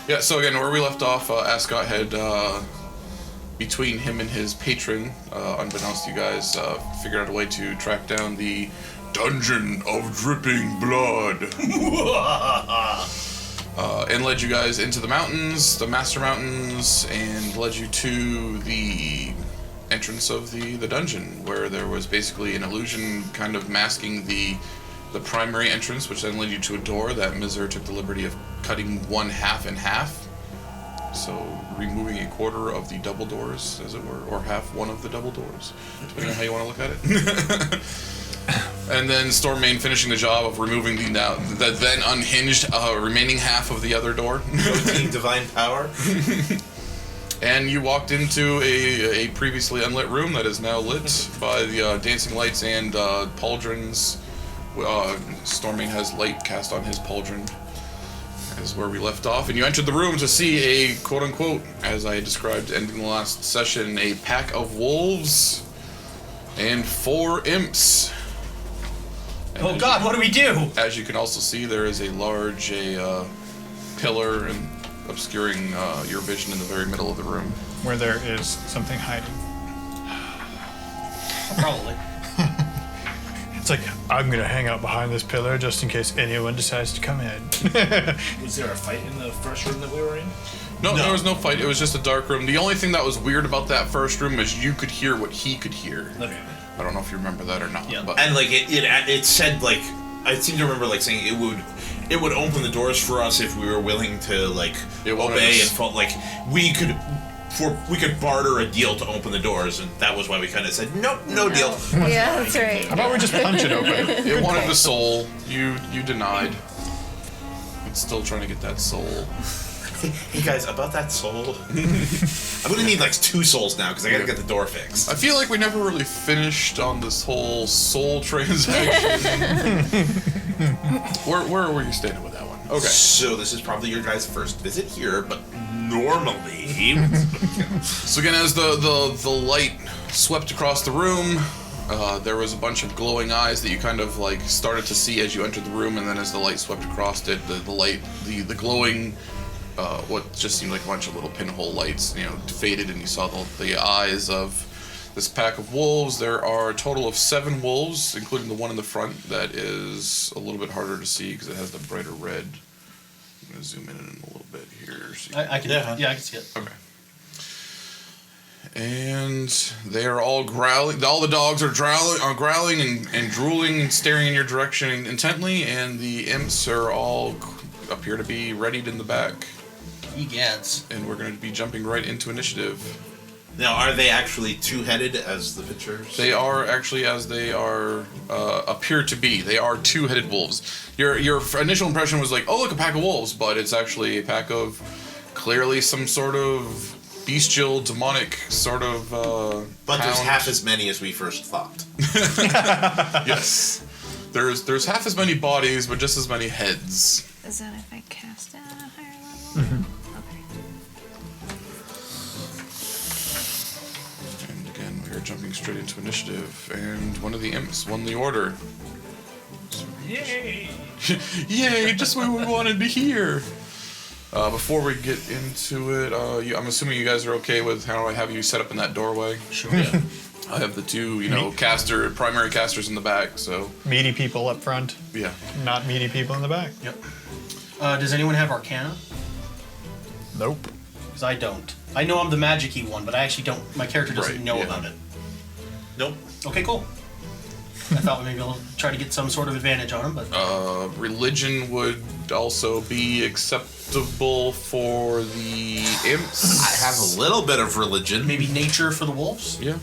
Yeah, so again, where we left off, Ascot had, between him and his patron, unbeknownst to you guys, figured out a way to track down the Dungeon of Dripping Blood. And led you guys into the mountains, the Master Mountains, and led you to the entrance of the dungeon, where there was basically an illusion kind of masking the primary entrance, which then led you to a door that Mizr took the liberty of cutting one half in half. So removing a quarter of the double doors, as it were, or half one of the double doors, depending on how you want to look at it. And then Stormmane finishing the job of removing the then unhinged remaining half of the other door. Protein divine power. And you walked into a previously unlit room that is now lit by the dancing lights and pauldrons. Stormmane has light cast on his pauldron, is where we left off. And you entered the room to see a, quote-unquote, as I described ending the last session, a pack of wolves and 4 imps. And oh god, what do we do? As you can also see, there is a large pillar and obscuring your vision in the very middle of the room. Where there is something hiding. Probably. It's like, I'm gonna hang out behind this pillar just in case anyone decides to come in. Was there a fight in the first room that we were in? No, there was no fight. It was just a dark room. The only thing that was weird about that first room is you could hear what he could hear. Okay. I don't know if you remember that or not. Yeah. But And like it said, like, I seem to remember like saying it would open the doors for us if we were willing to like obey and felt like we could barter a deal to open the doors, and that was why we kind of said no deal. Yeah, that's right. How about we just punch it open? it wanted the soul. You denied. It's still trying to get that soul. Hey guys, about that soul. I'm gonna need like 2 souls now because I gotta get the door fixed. I feel like we never really finished on this whole soul transaction. Where were you standing with that one? Okay. So this is probably your guys' first visit here, but normally. So again, as the light swept across the room, there was a bunch of glowing eyes that you kind of like started to see as you entered the room, and then as the light swept across it, the glowing, what just seemed like a bunch of little pinhole lights, faded, and you saw the eyes of this pack of wolves. There are a total of 7 wolves, including the one in the front that is a little bit harder to see because it has the brighter red. I'm going to zoom in a little bit here. So I can see it. Okay. And they are all growling. All the dogs are growling and drooling and staring in your direction intently, and the imps are all appear to be readied in the back. Egads. And we're going to be jumping right into initiative. Now, are they actually 2-headed as the pictures? They are actually, as they are appear to be. They are 2-headed wolves. Your initial impression was like, oh look, a pack of wolves, but it's actually a pack of clearly some sort of bestial, demonic sort of. But there's half as many as we first thought. Yes, there's half as many bodies, but just as many heads. Is that if I cast it at a higher level? Mm-hmm. Okay. And again, we are jumping straight into initiative, and one of the imps won the order. Yay! Yay! Just what we wanted to hear. Before we get into it, I'm assuming you guys are okay with how I have you set up in that doorway. Sure. Yeah. I have the 2, primary casters in the back. So Meaty people up front, yeah. not meaty people in the back. Yep. Does anyone have Arcana? Nope. Because I don't. I know I'm the magic-y one, but I actually don't. My character doesn't know about it. Nope. Okay, cool. I thought maybe I'll try to get some sort of advantage on him, but... Religion would also be acceptable for the imps. I have a little bit of religion. Maybe nature for the wolves? Yeah,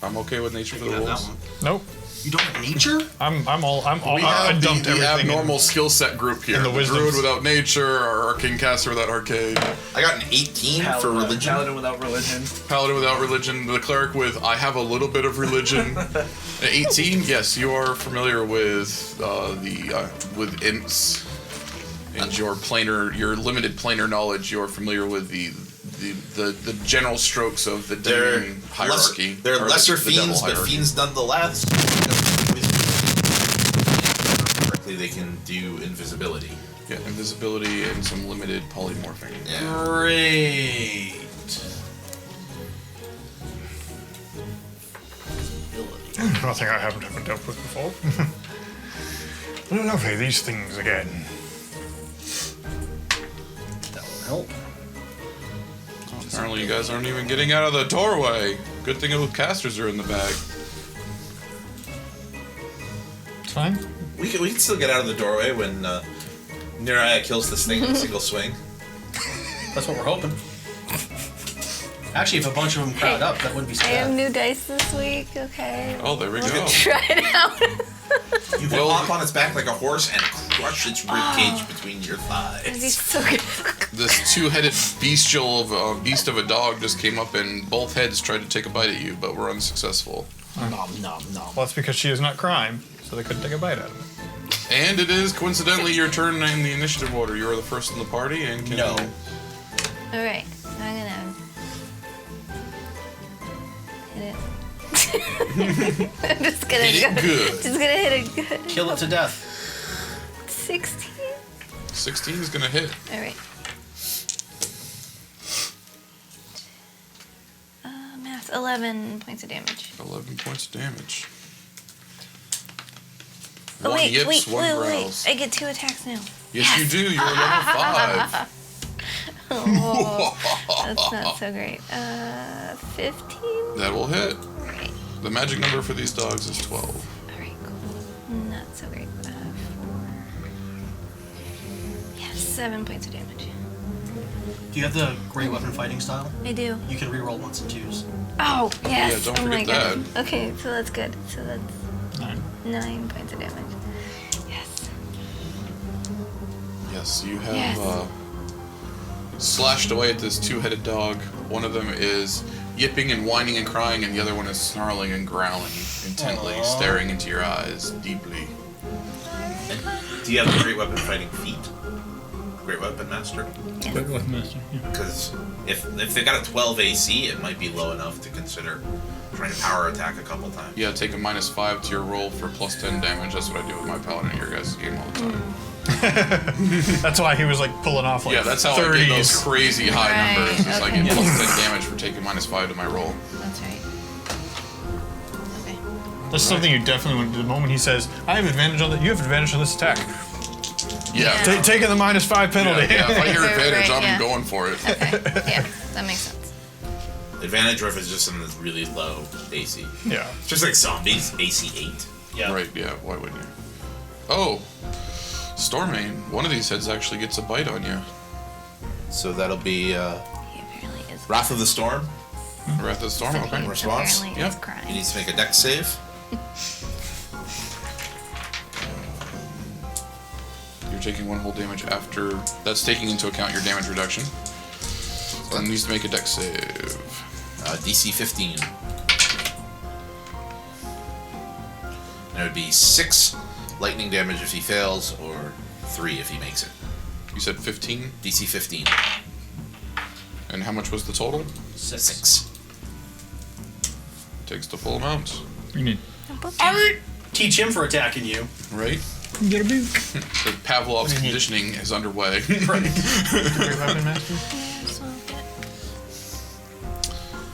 I'm okay with nature for the wolves. Nope. You don't have nature? I'm all. We I have dumped the everything. abnormal skill set group here. and the The wisdoms. druid without nature, our arcane caster without arcade, I got an 18 for religion. Paladin without religion. paladin without religion, the cleric with I have a little bit of religion. 18, yes, you are familiar with with imps and your limited planar knowledge. You are familiar with the general strokes of the demon hierarchy. They're or lesser the devil fiends, but hierarchy. fiends nonetheless. Correctly, they can do invisibility. Yeah, invisibility and some limited polymorphing. Yeah. Great. Nothing I haven't ever dealt with before. Lovely, these things again. That will help. Apparently you guys aren't even getting out of the doorway. Good thing the casters are in the bag. It's fine. We can still get out of the doorway when Neriah kills this thing in a single swing. That's what we're hoping. Actually, if a bunch of them crowd up, that wouldn't be so I have bad. new dice this week, okay? Oh, there we go. Try it out. You can hop on its back like a horse and crush its ribcage between your That'd be thighs. so good. This two-headed beast of a dog just came up and both heads tried to take a bite at you, but were unsuccessful. Nom nom nom. Well, that's because she is not crime, so they couldn't take a bite out of it. And it is coincidentally your turn in the initiative order. You are the first in the party and can... No. Alright, I'm gonna hit it. I'm just gonna Hit it go. good. Just gonna hit it good. Kill it to death. 16. 16 is gonna hit. Alright. Math, 11 points of damage. 11 points of damage. Oh, One wait, yips, wait, one wait, growls. wait. I get 2 attacks now. Yes, you do. You're level 5. Oh, that's not so great. 15? That will hit. Alright. The magic number for these dogs is 12. Alright, cool. Not so great. 4. Yeah, 7 points of damage. Do you have the great weapon fighting style? I do. You can reroll 1s and 2s. Oh, yes. Yeah, don't oh my forget god. Okay, so that's good. So that's 9. 9 points of damage. Yes. Yes, you have Yes. slashed away at this two-headed dog. One of them is yipping and whining and crying, and the other one is snarling and growling intently, Aww. staring into your eyes deeply. Do you have the great weapon fighting feat? Great weapon master? Because if they got a 12 AC, it might be low enough to consider trying to power attack a couple times. Yeah, take a -5 to your roll for +10 damage. That's what I do with my paladin in your guys' game all the time. That's why he was like pulling off like Yeah, that's how 30s. I get those crazy high Right, numbers. Is I okay. get +10 damage for taking -5 to my roll. That's right. Okay. That's something you definitely want to do. The moment he says, I have advantage on that, you have advantage on this attack. Yeah. Yeah. Taking the -5 penalty. Yeah, if I hear Right, advantage, right, I'm yeah. going for it. Okay. Yeah, that makes sense. Advantage or if it's just in this really low AC. Yeah. Just like zombies, AC 8. Yeah. Right, yeah, why wouldn't you? Oh, Stormmane, one of these heads actually gets a bite on you. So that'll be He apparently is. Wrath of the Storm. Wrath of the Storm, okay. He response? Apparently Yep. is He crying. needs to make a dex save. You're taking 1 whole damage after... That's taking into account your damage reduction. Then needs to make a dex save. DC 15. And it would be 6 lightning damage if he fails, or 3 if he makes it. You said 15? DC 15. And how much was the total? 6. Takes the full amount. You need. Teach him for attacking you. Right? Get a boot. The Pavlov's conditioning is underway. Great weapon master.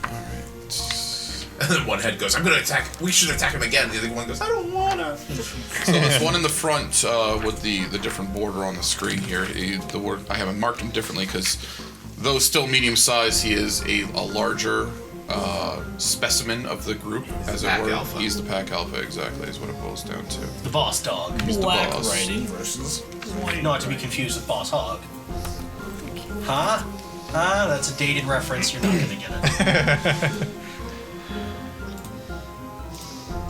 Alright. And then one head goes, I'm gonna attack. We should attack him again. The other one goes, I don't wanna. So this one in the front with the different border on the screen here, the word I haven't marked him differently because though still medium size, he is a larger specimen of the group, as it Pack were. alpha. He's the pack alpha, exactly, is what it boils down to. The boss dog. He's the Black boss. writing versus white. Not to be confused with boss hog. Huh? Huh? That's a dated reference. You're not gonna get it.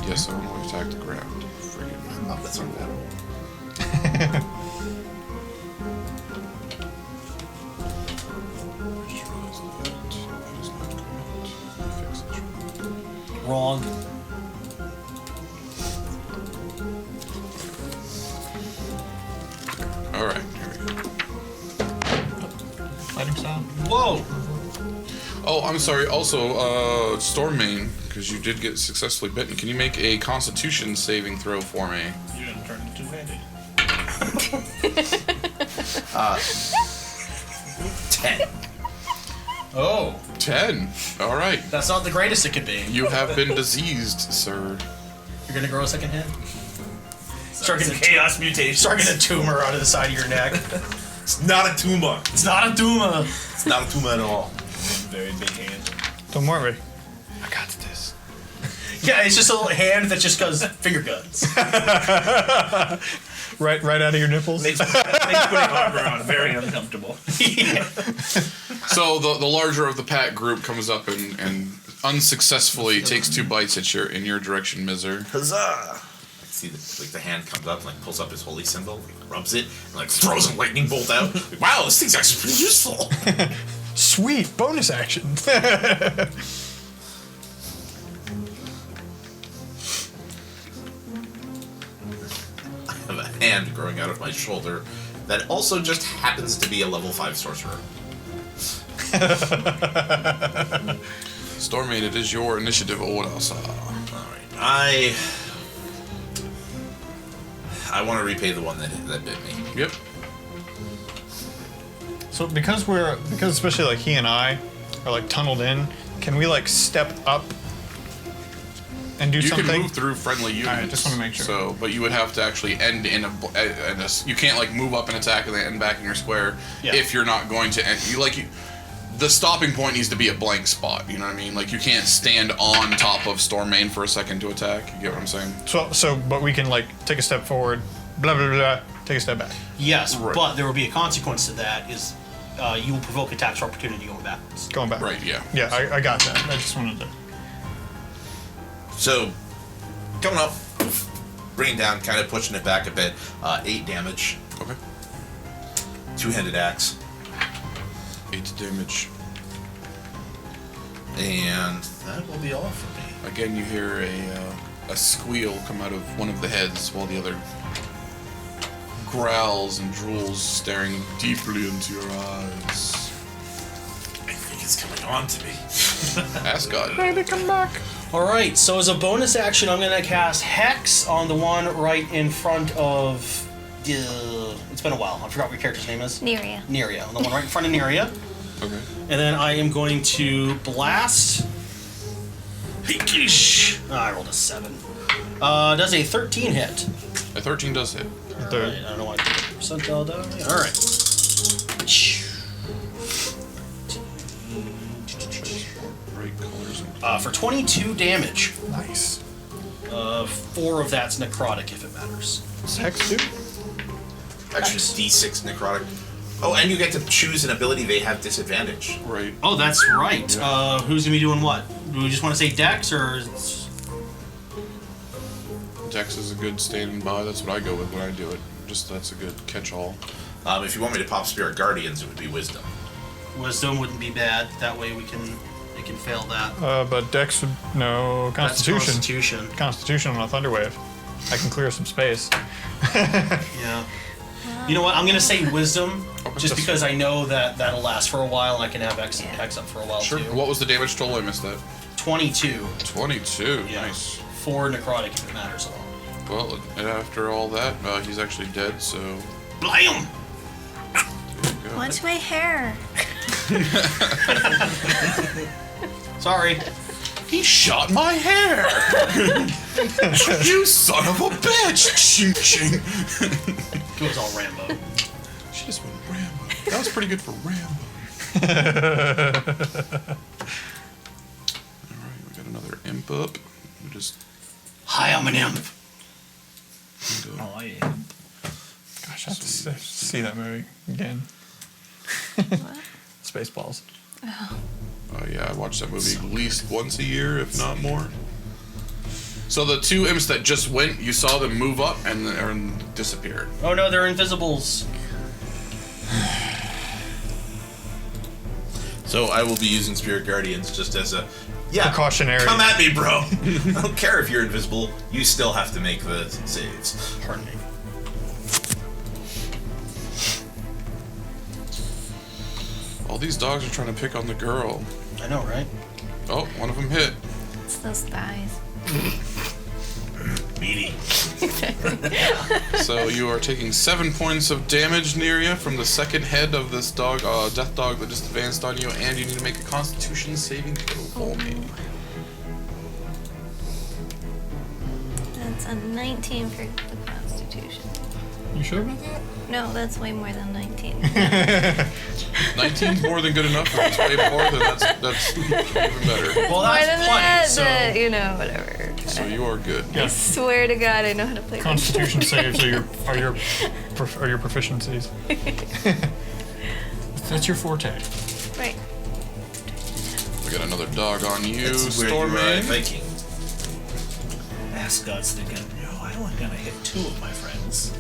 Yes, I want to attack the ground. Friggin' Oh, that's not bad. Wrong. Alright, here we go. Fighting style. Whoa! Oh, I'm sorry. Also, Stormmane, because you did get successfully bitten. Can you make a Constitution saving throw for me? You didn't turn into two-handed. 10. Oh, 10. All right. that's not the greatest it could be. You have been diseased, sir. You're gonna grow a second hand? Start It's a getting chaos mutation. Start getting a tumor out of the side of your neck. It's not a tumor. It's not a tumor. It's not a tumor at all. Very big hand. Don't worry. I got this. Yeah, it's just a little hand that just goes finger guns. Right out of your nipples. Makes putting armor on very uncomfortable. So the larger of the pack group comes up and unsuccessfully takes 2 bites at in your direction, Mizr. Huzzah! See, the hand comes up and pulls up his holy symbol, rubs it, and throws a lightning bolt out. Wow, this thing's actually pretty useful. Sweet bonus action. I have a hand growing out of my shoulder that also just happens to be a level 5 sorcerer. Stormmane, it is your initiative, Orasa. Alright, I want to repay the one that bit me. Yep. So because especially like he and I are tunneled in, can we step up and do You something? can move through friendly units. Alright, just wanna make sure. So, but you would have to actually end in a you can't move up and attack and then end back in your square if you're not going to end. The stopping point needs to be a blank spot. You know what I mean? You can't stand on top of Stormmane for a second to attack. You get what I'm saying? But we can take a step forward, blah blah blah, take a step back. Yes, Right. but there will be a consequence to that. Is you will provoke attacks of opportunity going backwards. Going back. Right. Yeah. Yeah, I got that. I just wanted to. So, coming up, bringing down, kind of pushing it back a bit. 8 damage, Okay. 2-handed axe, 8 damage. and that will be all for me. Again, you hear a squeal come out of one of the heads while the other growls and drools, staring deeply into your eyes. I think it's coming on to me. Ascot. Baby, come back. All right. So as a bonus action, I'm gonna cast Hex on the one right in front of. It's been a while. I forgot what your character's name is. Neriah. Neriah. On the one right in front of Neriah. Okay. And then I am going to blast. I rolled a 7. Does a 13 hit? A 13 does hit. Alright, I don't know why I put the percentile down. Alright. Bright colors. For 22 damage. Nice. 4 of that's necrotic if it matters. Is Hex too? Actually, D6 necrotic. Oh, and you get to choose an ability they have disadvantage. Right. Oh, that's right. Who's gonna be doing what? Do we just want to say Dex or? Dex is a good standing by. That's what I go with when I do it. That's a good catch-all. If you want me to pop Spirit Guardians, it would be Wisdom. Wisdom wouldn't be bad. That way we can fail that. But Dex would no Constitution. That's Constitution. Constitution on a Thunderwave. I can clear some space. Yeah. You know what? I'm gonna say Wisdom, just because I know that that'll last for a while, and I can have Hex up for a while Sure. too. What was the damage total? I missed that. 22. 22. Yeah. Nice. 4 necrotic if it matters at all. Well, and after all that, he's actually dead, so... Blam! There you go. Watch my hair. Sorry. He shot my hair! You son of a bitch! Ching, ching. Goes all Rambo. She just went Rambo. That was pretty good for Rambo. Alright, we got another imp up. We just... Hi, I'm an imp. Oh, I am. Gosh, I have to see that movie again. What? Spaceballs. yeah, I watch that movie at least once a year, if not more. So the 2 imps that just went, you saw them move up and disappeared. Oh no, they're invisibles. So I will be using Spirit Guardians just as a... Yeah, Precautionary. come at me, bro! I don't care if you're invisible, you still have to make the saves. Pardon me. All these dogs are trying to pick on the girl. I know, right? Oh, one of them hit. It's those thighs. meaty. So you are taking 7 points of damage, Neriah, from the second head of this dog, death dog that just advanced on you, and you need to make a Constitution saving throw for me. That's a 19 for the Constitution. You sure about that? No, that's way more than 19. 19's more than good enough. If it's way more, then that's even better. Well, More that's than plenty. that, So whatever. So you are good. I swear to God, I know how to play this. Constitution saves are your proficiencies. That's your forte. Right. We got another dog on you, That's where you are, Stormmane. Viking. Ascot's thinking, no, I only gonna hit 2 of my friends.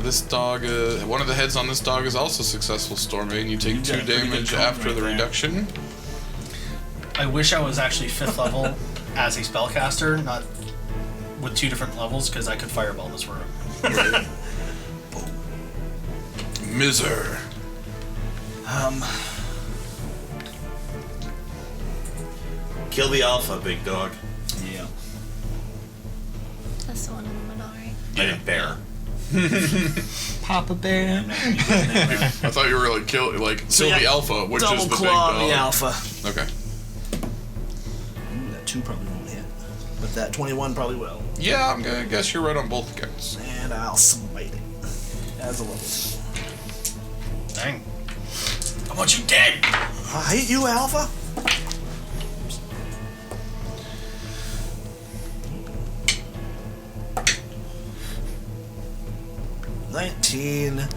This dog, one of the heads on this dog is also successful, Stormmane. You take You 2 got a pretty good damage count after right the there. reduction. I wish I was actually 5th level as a spellcaster, not with 2 different levels, because I could fireball this room. Right. Mizr. Kill the alpha, big dog. Yeah. That's the one in the middle, right? Yeah, bear. Papa Bear. I thought you were like kill yeah, the alpha, which Double is the claw big on dog. the alpha. Okay. Ooh, that 2 probably won't hit. But that 21 probably will. Yeah, I'm gonna guess you're right on both accounts. And I'll smite it. As a level 2. Dang. I want you dead! I hate you, Alpha. $19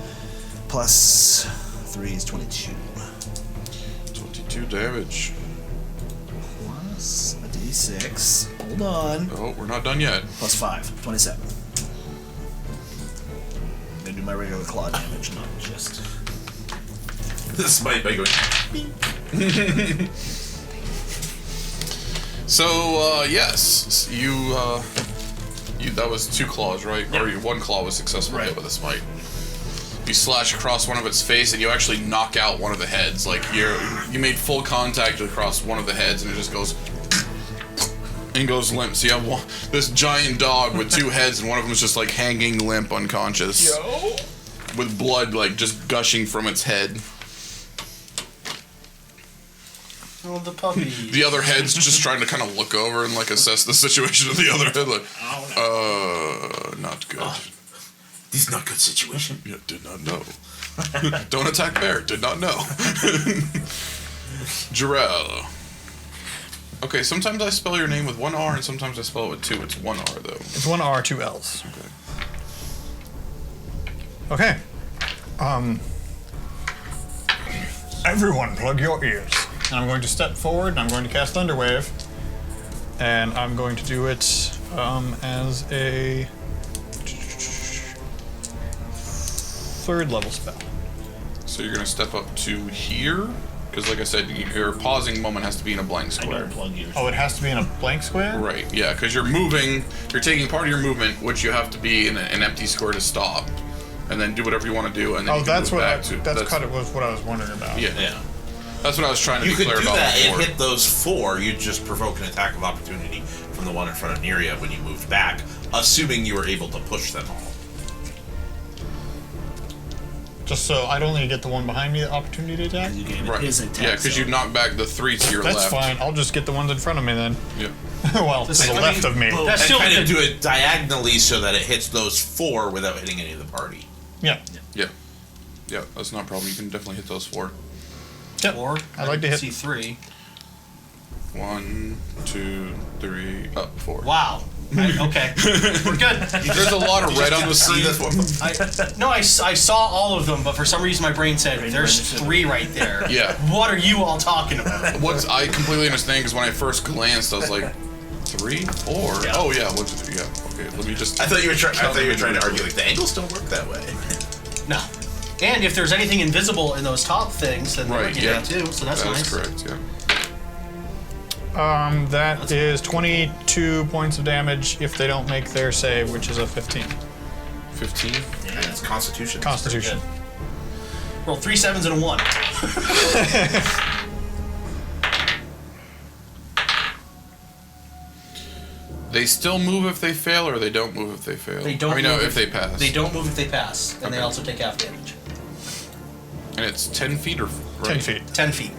plus 3 is 22. 22 damage. Plus a d6. Hold on. Oh, we're not done yet. Plus 5. 27. I'm gonna do my regular claw damage, not just. This might be going. So, yes, you that was 2 claws, right? Or 1 claw was successful hit with a smite. You slash across one of its face, and you actually knock out one of the heads. Like you made full contact across one of the heads, and it just goes and goes limp. So you have this giant dog with 2 heads, and one of them is just like hanging limp, unconscious, with blood like just gushing from its head. Oh, the puppy. The other head's just trying to kind of look over and like assess the situation of the other head. Like, not good. This is not good situation. Yeah, did not know. Don't attack bear. Did not know. Jorell. Okay, sometimes I spell your name with 1 R and sometimes I spell it with 2. It's 1 R though. It's 1 R, 2 L's. Okay. Everyone, plug your ears. And I'm going to step forward and I'm going to cast Thunderwave. And I'm going to do it as a 3rd level spell. So you're gonna step up to here, because like I said, your pausing moment has to be in a blank I square. don't plug yours. Oh, it has to be in a blank square? Right. Yeah, because you're moving. You're taking part of your movement, which you have to be in an empty square to stop, and then do whatever you want to do, and then Oh, you can that's move what back to. that's kind of was what I was wondering about. Yeah. Yeah. That's what I was trying to You be could clear do about that before. and hit those 4. You'd just provoke an attack of opportunity from the one in front of Neriah when you moved back, assuming you were able to push them all. Just so I'd only get the one behind me the opportunity to attack? You gave it Right. his attack. Yeah, because you knock back the 3 to your That's left. fine. I'll just get the ones in front of me then. Yeah. Well, to the left of me. That's and still kind of good. do it diagonally so that it hits those 4 without hitting any of the party. Yeah. Yeah. Yeah, that's not a problem. You can definitely hit those 4. Yep. Or I like to hit. see 3. 1, 2, 3, up 4. Wow. Okay. We're good. There's a lot of red on the screen. I saw all of them, but for some reason my brain said, there's 3 right there. Yeah. What are you all talking about? I completely understand because when I first glanced, I was like, 3, 4. Yeah. Oh yeah, yeah. Okay, let me just. I thought you were trying to argue like the angles don't work that way. No. And if there's anything invisible in those top things, then Right, they get yeah. that too, so that's That nice. is correct. Yeah. That is 22 points of damage if they don't make their save, which is a 15. 15. And it's Constitution. Constitution. Roll 3 7s and a 1. They still move if they fail, or they don't move if they fail? They don't. No, if they pass. They don't move if they pass, and they also take half damage. And it's 10 feet or right? 10 feet. 10 feet.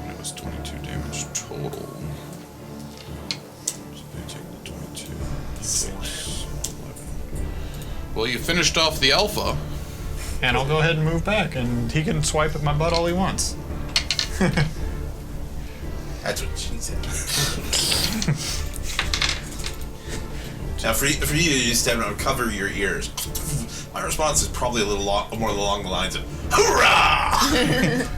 It was 22 damage total. So they take the 22. Takes 11. Well, you finished off the alpha. And I'll go ahead and move back, and he can swipe at my butt all he wants. That's what she said. Now, for you to just stand around, cover your ears. My response is probably a little more along the lines of "Hoorah!"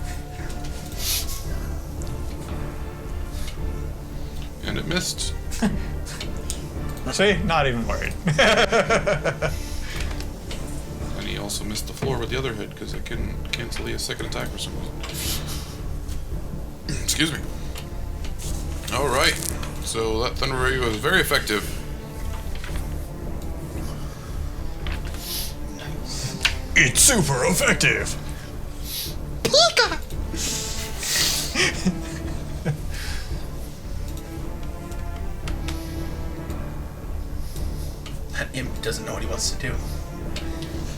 And it missed. See? Not even worried. And he also missed the floor with the other hit because it can cancel a second attack for some reason. Excuse me. Alright. So that Thunder Ray was very effective. It's super effective. That imp doesn't know what he wants to do.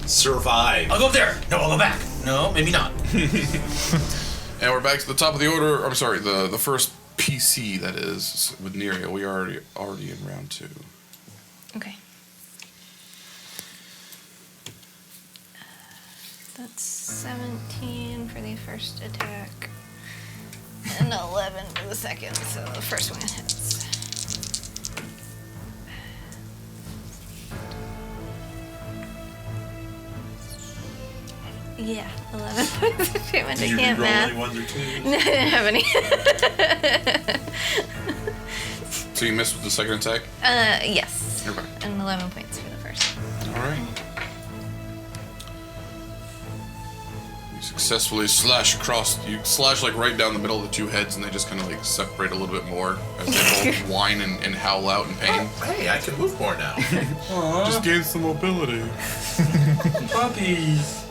Survive. I'll go up there. No, I'll go back. No, maybe not. And we're back to the top of the order. I'm sorry, the first PC, that is, with Neriah. We are already in round 2. Okay. That's 17 for the first attack. And 11 for the second, so the first one hits. Yeah, 11 points of damage. I can't math. ones or twos? No, I didn't have any. So you missed with the second attack? Yes. Okay. And 11 points for the first. Alright. You successfully slash across, you slash like right down the middle of the two heads, and they just kind of like separate a little bit more as they both whine and howl out in pain. Hey, I can move more now. Just gain some mobility. Puppies.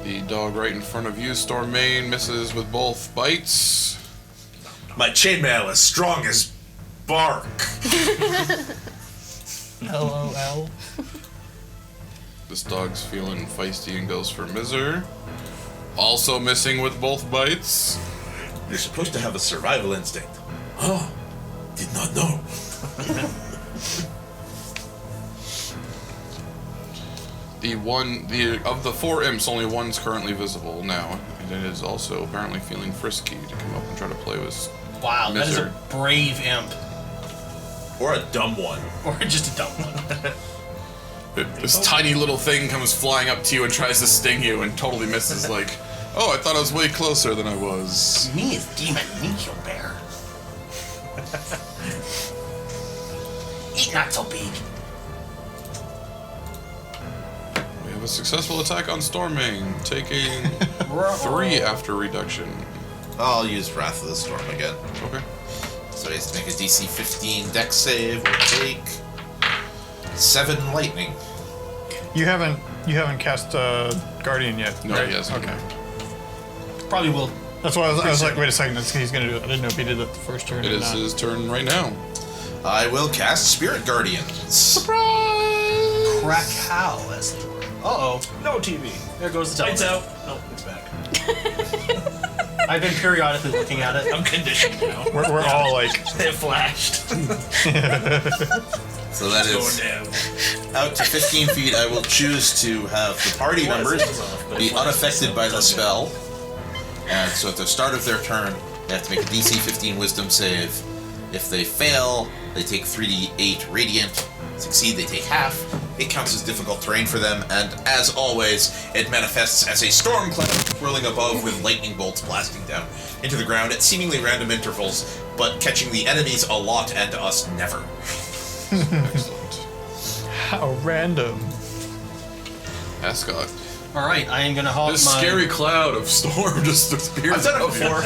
The dog right in front of you, Stormmane, misses with both bites. My chainmail is strong as bark. LOL. This dog's feeling feisty and goes for Mizr. Also missing with both bites. You're supposed to have a survival instinct. Oh, did not know. Of the 4 imps, only one's currently visible now, and it is also apparently feeling frisky to come up and try to play with. Wow, that is a Mizr. brave imp. Or a dumb one. Or just a dumb one. This tiny little thing comes flying up to you and tries to sting you and totally misses. Like, oh, I thought I was way closer than I was. Me is demon meat, you bear. Eat not so big. We have a successful attack on Stormmane, taking 3 after reduction. I'll use Wrath of the Storm again. Okay. So he has to make a DC 15 dex save or take 7 lightning. You haven't cast Guardian yet. No, right? he hasn't. Okay. Probably will. That's why I was like, wait a second, he's gonna do it. I didn't know if he did that the first turn It or is not. his turn right now. I will cast Spirit Guardians. Surprise! Crack how, as it were. Uh-oh. No TV. There goes the Lights television. out. Nope, it's back. I've been periodically looking at it. I'm conditioned now. We're all like, It flashed. So that Going is down. out to 15 feet. I will choose to have the party members be unaffected by the spell. And so at the start of their turn, they have to make a DC 15 Wisdom save. If they fail, they take 3d8 Radiant. Succeed, they take half. It counts as difficult terrain for them, and as always, it manifests as a storm cloud whirling above with lightning bolts blasting down into the ground at seemingly random intervals, but catching the enemies a lot and us never. Excellent. how random. Ascot. Alright, I am gonna hop This my... scary cloud of storm just appears. I've done it before.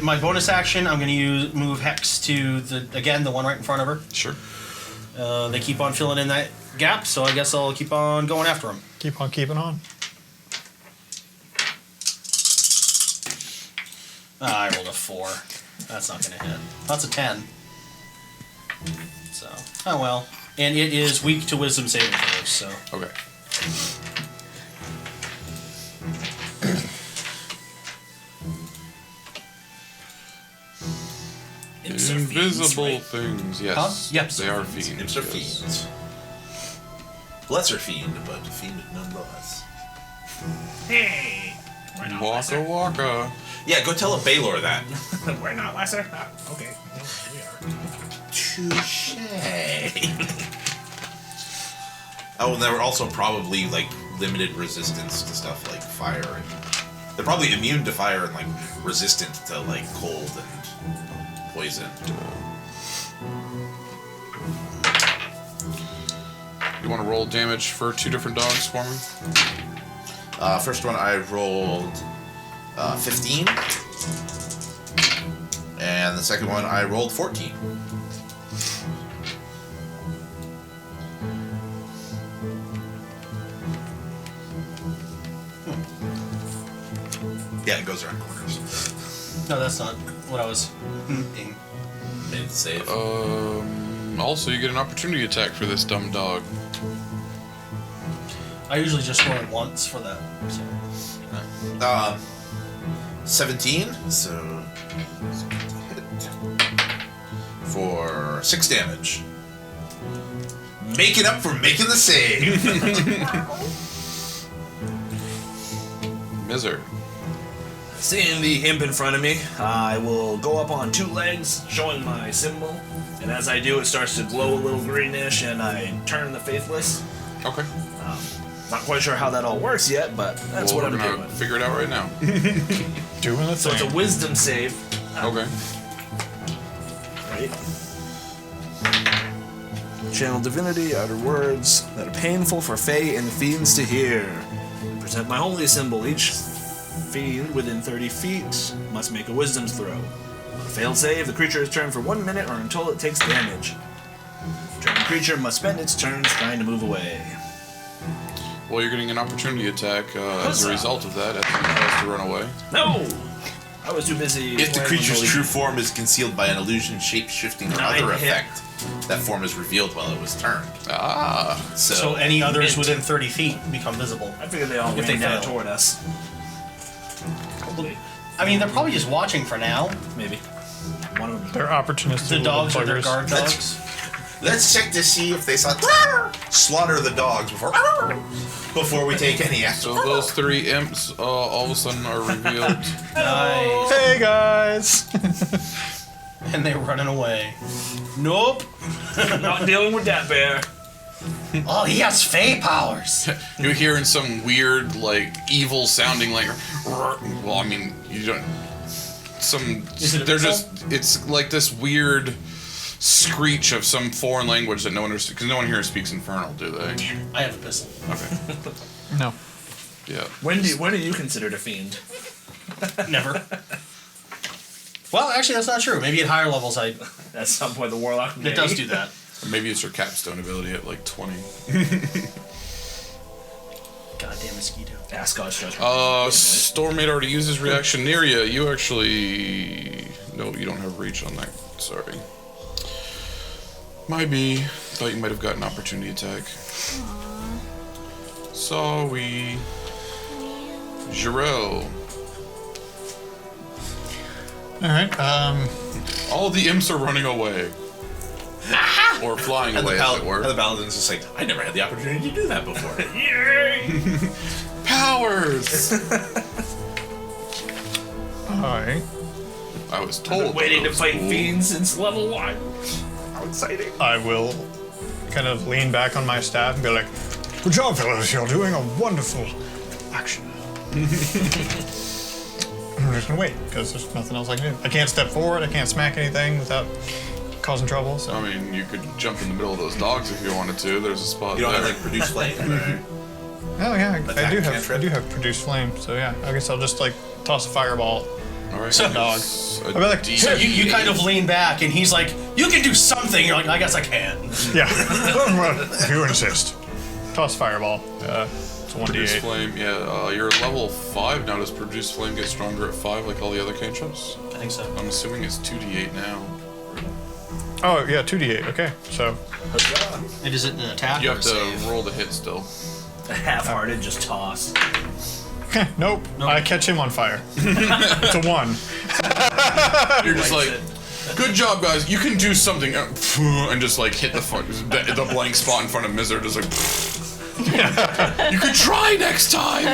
My bonus action, I'm gonna move Hex to the one right in front of her. Sure. They keep on filling in that gap, so I guess I'll keep on going after them. Keep on keeping on. I rolled a 4. That's not going to hit. That's a 10. So, oh well. And it is weak to wisdom saving throws, so. Okay. Invisible things, yes. Huh? Yes. They are fiends. Imps are yes. fiends. Lesser fiend, but fiend nonetheless. Hey! We're not Waka lesser. waka. Yeah, go tell a Baylor that. We're not lesser. Ah, okay. No, we are. Touche. Oh, and they're also probably like limited resistance to stuff like fire, and they're probably immune to fire and like resistant to like cold and poison. You want to roll damage for 2 different dogs for me? First one I rolled 15, and the second one I rolled 14. Yeah, it goes around corners. No, that's not what I was thinking. Made it save. Also, you get an opportunity attack for this dumb dog. I usually just roll once for that. So. 17, so hit for 6 damage. Making up for making the save. Mizr. Seeing the imp in front of me, I will go up on 2 legs, showing my symbol, and as I do, it starts to glow a little greenish, and I turn the faithless. Okay. Not quite sure how that all works yet, but that's what I'm we're gonna doing. figure it out right now. Doing the So it's a thing. wisdom save, Okay. right? Channel divinity, utter words that are painful for Fae and fiends to hear. Present my holy symbol. Each fiend within 30 feet must make a wisdom throw. On a failed save, the creature is turned for 1 minute or until it takes damage. The turn creature must spend its turns trying to move away. Well, you're getting an opportunity attack as a Huzzah. result of that. After he tries to run away. No! I was too busy. If the playing creature's with true form is concealed by an illusion, shape-shifting, or 9 other hit. effect, that form is revealed while it was turned. Ah. So any others within 30 feet become visible. I figured they all If they ran fail. toward us. I mean, they're probably just watching for now. Maybe. One of them. They're opportunistic The little dogs are their buggers. guard dogs. Let's check to see if they slaughter the dogs before we take any action. So those 3 imps all of a sudden are revealed. Nice. Hey guys! And they're running away. Nope. Not dealing with that bear. Oh, he has Fey powers. You're hearing some weird, like, evil sounding, like. Well, I mean, you don't. Some. Is it a They're missile? just. It's like this weird screech of some foreign language that no one understands. Because no one here speaks Infernal, do they? I have a pistol. Okay. No. Yeah. When are you considered a fiend? Never. Well, actually, that's not true. Maybe at higher levels, At some point, the warlock. it does do that. Or maybe it's your capstone ability at like 20. Goddamn mosquito. Ask God's judgment. Stormmane already used his reaction. Neriah, you actually. No, you don't have reach on that. Sorry. Might be. Thought you might have gotten opportunity attack. Sorry. Jorell. Alright, All the imps are running away. Or flying And away, as it were. the paladin's just like, I never had the opportunity to do that before. Powers! I I was told. Waiting that to was fight cool. fiends since level 1. How exciting. will kind of lean back on my staff and be like, good job, fellas, you're doing a wonderful action. I'm just gonna wait, because there's nothing else I can do. I can't step forward, I can't smack anything without causing trouble, so. I mean, you could jump in the middle of those dogs if you wanted to. There's a spot You don't there. have like produce flame. Right? Oh yeah, I Attack do have cantrip? produce flame, so yeah. I guess I'll just like toss a fireball All right. So- Dog. I'll be like, So you kind of lean back, and he's like, "You can do something." You're like, "I guess I can." yeah. If you insist. Toss fireball. It's a Produce 1d8. flame. Yeah. You're level 5 now. Does produce flame get stronger at 5 like all the other cantrips? I think so. I'm assuming it's 2d8 now. Oh, yeah, 2d8. Okay, so. And is it an attack You or have a to save? roll the hit still. A half-hearted just toss. Nope. I catch him on fire. It's a 1. You're just like, good job, guys. You can do something, and just like hit the blank spot in front of Mizr. Just like, you could try next time.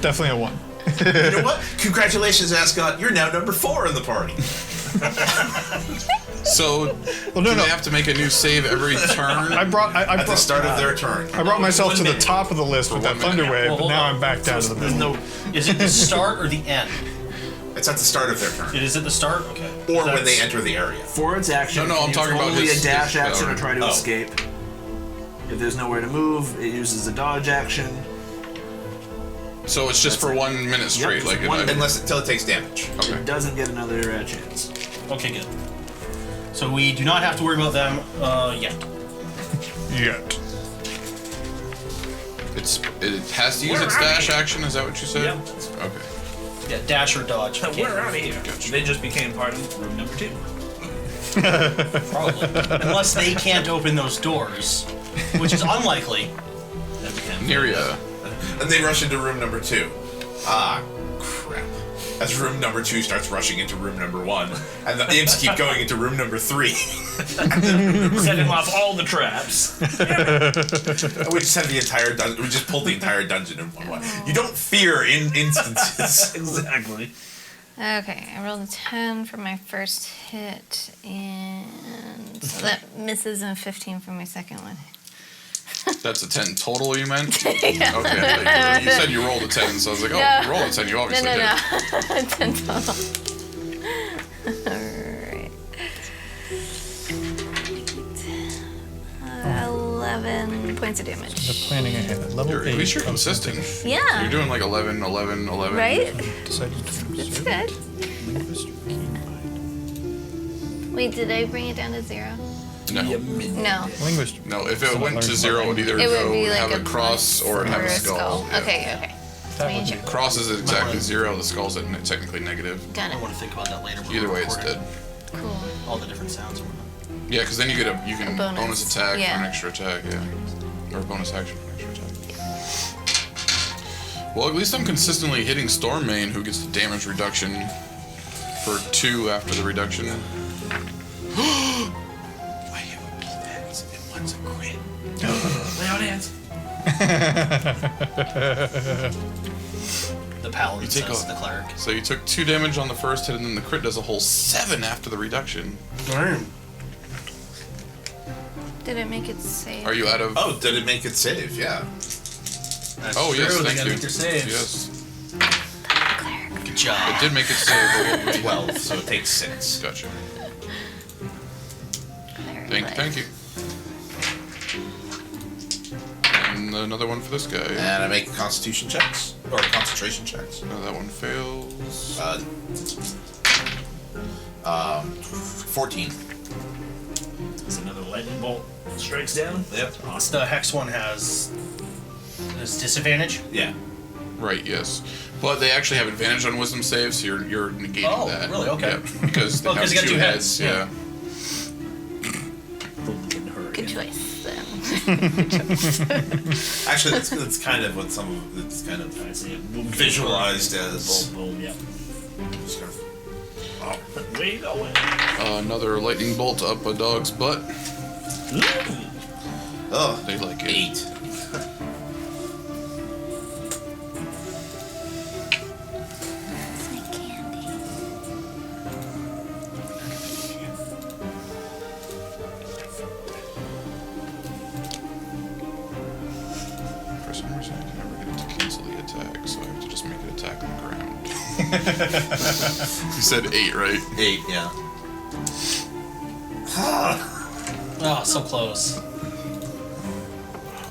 Definitely a 1. You know what? Congratulations, Ascot. You're now number 4 in the party. So, Well, no, do no. they have to make a new save every turn? I brought At the start of their turn. I brought myself to the 1 minute. top of the list with that 1 minute. thunder wave, Well, but hold now on. I'm back down to the There's middle. no. Is it the start or the end? It's at the start of their turn. It is at the start. Okay. Or when That's- they enter the area. For its action, No, no, I'm use talking about only his- a dash his action power. or try to Oh. escape. If there's nowhere to move, it uses a dodge action. So it's just for 1 minute straight, just like one minute. Until it takes damage. Okay. It doesn't get another chance. Okay, good. So we do not have to worry about them yet. Yet. It has to use Where its are dash they? action. Is that what you said? Yep. Okay. Yeah, dash or dodge. We're out of here. They just became part of room number 2. Probably. Unless they can't open those doors, which is unlikely. That became Neriah. And they rush into room number 2. Ah, crap. As room number 2 starts rushing into room number 1, and the imps keep going into room number 3. setting off all the traps. We just have the entire dungeon. We just pulled the entire dungeon in one. You don't fear in instances. Exactly. Okay, I rolled a 10 for my first hit, and so that misses, and 15 for my second one. That's a 10 total, you meant? Yeah. Okay. Like, you said you rolled a 10, so I was like, oh, No. you rolled a 10, you obviously did. No. 10 total. Alright. 11 points of damage. Planning ahead. Level At 8. least you're consistent. Yeah. You're doing like 11, 11, 11. Right? Decided to That's observe good. linguist keybind. Wait, did I bring it down to 0? No. No. Linguist. No, if it went to 0, it would either It would go be like have a a cross or it'd have a skull. Yeah. Okay. That would be Cross is exactly 0, the skull's technically negative. Got I it. want to think about that later. when Either we're way, it's recording. dead. Cool. All the different sounds. and whatnot. Yeah, because then you can A bonus. bonus attack for Yeah. an extra attack, yeah. Or bonus action for an extra attack. Well, at least I'm consistently hitting Stormmane, who gets the damage reduction for 2 after the reduction. I hit with both hands, and one's a crit. Lay on hands. The paladin You take says a- the cleric. So you took 2 damage on the first hit, and then the crit does a whole 7 after the reduction. Did it make it safe? Are you out of... Oh, did it make it save? Yeah. That's Oh, true. yes, They thank gotta you. make their saves. Yes. Good It job. did make it save. 12, so it takes 6. Gotcha. Very Thank you. And another one for this guy. And I make constitution checks. Or concentration checks. No, that one fails. 14. There's another lightning bolt strikes down. Yep. The hex one has disadvantage. Yeah. Right, yes. But they actually have advantage on wisdom saves, so you're negating Oh, that. really? Okay. Yeah, because they Oh, have 'cause you got 2 two heads. heads, Yeah. Good choice. Then. Actually, that's kind of what some of it's kind of I see it. visualized as. Boom, boom, yep. Just kind of- Where you going? Another lightning bolt up a dog's butt. Oh, They like it. 8. That's my candy. For some reason, I can never get it to cancel the attack, so I have to just make it attack on the ground. You said 8, right? 8, yeah. Oh, so close.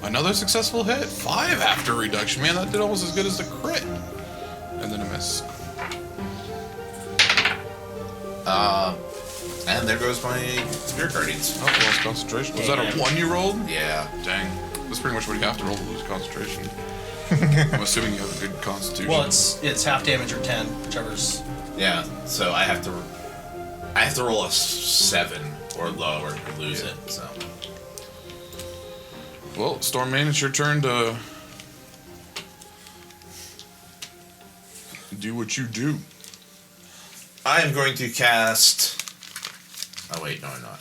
Another successful hit. 5 after reduction. Man, that did almost as good as the crit. miss. And there goes my Spirit Guardians. Oh, lost concentration. Was that a 1 you rolled? Yeah. Dang. That's pretty much what you have to roll to lose concentration. I'm assuming you have a good constitution. Well, it's half damage or 10, whichever's. Yeah. So I have to roll a 7 or lower to lose it. So. Well, Stormmane, it's your turn to do what you do. I am going to cast. Oh wait, no, I'm not.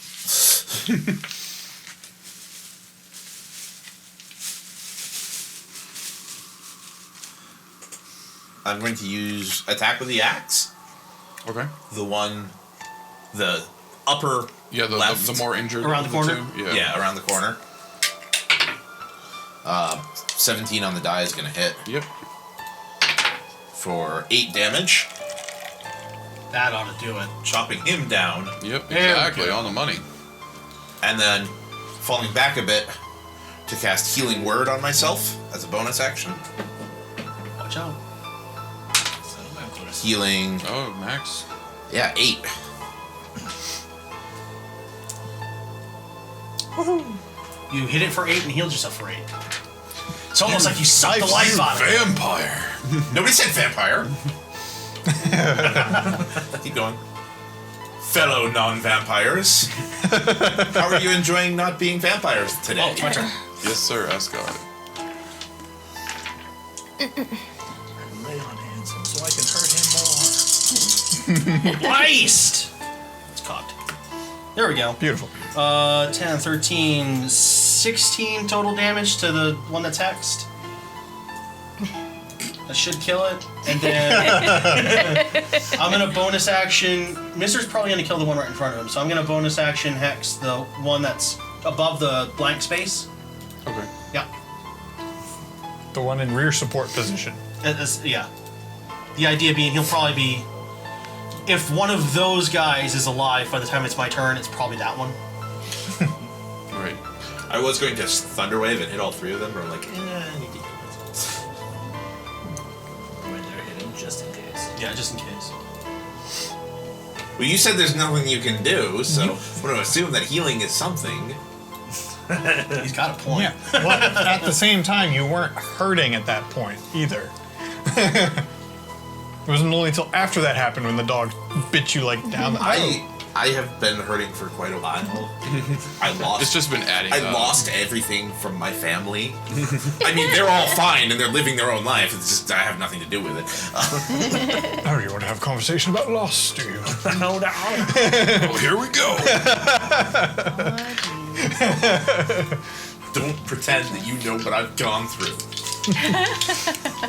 I'm going to use attack with the axe. Okay. The upper left. The more injured Around the corner? two. Yeah, around the corner. 17 on the die is going to hit Yep. for 8 damage, That ought to do it. chopping him down, Yep, There we exactly, go. on the money. and then falling back a bit to cast Healing Word on myself as a bonus action. Watch out. Healing, Oh, Max. 8. You hit it for 8 and healed yourself for 8. It's almost like you sucked the life out of it. Vampire. Nobody said vampire. Keep going. Fellow non-vampires, how are you enjoying not being vampires today? Oh, it's my turn. Yes, sir, Asgard. Lay on handsome so I can hurt him more. Blast! It's cocked. There we go. Beautiful. 10, 13, 16 total damage to the one that's hexed. That should kill it. And then I'm going to bonus action. Mizr's probably going to kill the one right in front of him. So I'm going to bonus action hex the one that's above the blank space. Okay. Yeah. The one in rear support position. Yeah. The idea being he'll probably be... If one of those guys is alive by the time it's my turn, it's probably that one. Right. I was going to Thunderwave and hit all 3 of them, but I'm like, I need to heal myself. When they're hitting, just in case. Yeah, just in case. Well, you said there's nothing you can do, so I'm going to assume that healing is something. He's got a point. Yeah. Well, at the same time, you weren't hurting at that point either. It wasn't only until after that happened when the dog bit you like down the. I have been hurting for quite a while. I lost. It's just been adding I up. lost everything from my family. I mean, they're all fine and they're living their own life. It's just I have nothing to do with it. Oh, you want to have a conversation about loss, do you? No, no. Oh, here we go. Don't pretend that you know what I've gone through.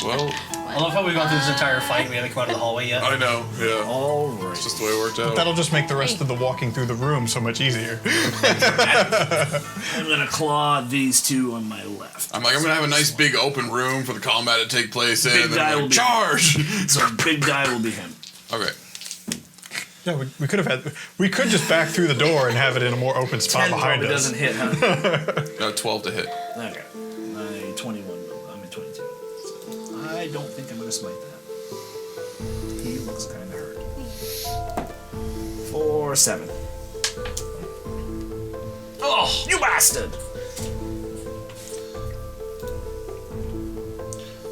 Well, I love how we've gone through this entire fight and we haven't come out of the hallway yet. I know. Yeah. All right. It's just the way it worked out. That'll just make the rest of the walking through the room so much easier. I'm gonna claw these 2 on my left. I'm gonna have a nice big open room for the combat to take place in. Big And then guy I'm will like, be- charge! So big die will be him. Okay. Yeah, we could have had. We could just back through the door and have it in a more open spot 10 behind probably us. doesn't hit, huh? No, 12 to hit. Okay. 21. I'm at 22. So I don't think I'm gonna smite that. He looks kind of hurt. For 7. Oh, you bastard!